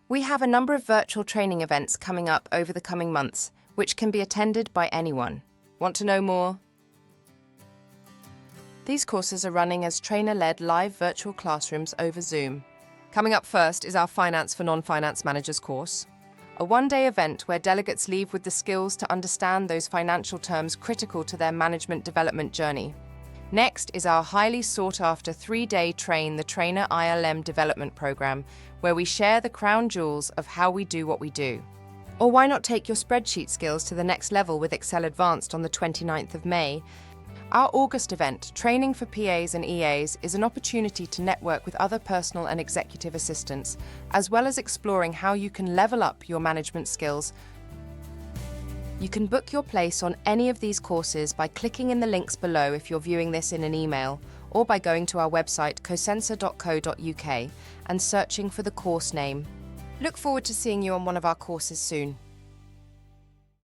We have a number of virtual training events coming up over the coming months, which can be attended by anyone. Want to know more? These courses are running as trainer-led live virtual classrooms over Zoom. Coming up first is our Finance for Non-Finance Managers course, a one-day event where delegates leave with the skills to understand those financial terms critical to their management development journey. Next is our highly sought-after 3-day Train the Trainer ILM development program, where we share the crown jewels of how we do what we do. Or why not take your spreadsheet skills to the next level with Excel Advanced on the 29th of May? Our August event, Training for PAs and EAs, is an opportunity to network with other personal and executive assistants, as well as exploring how you can level up your management skills. You can book your place on any of these courses by clicking in the links below if you're viewing this in an email, or by going to our website cosensa.co.uk and searching for the course name. Look forward to seeing you on one of our courses soon.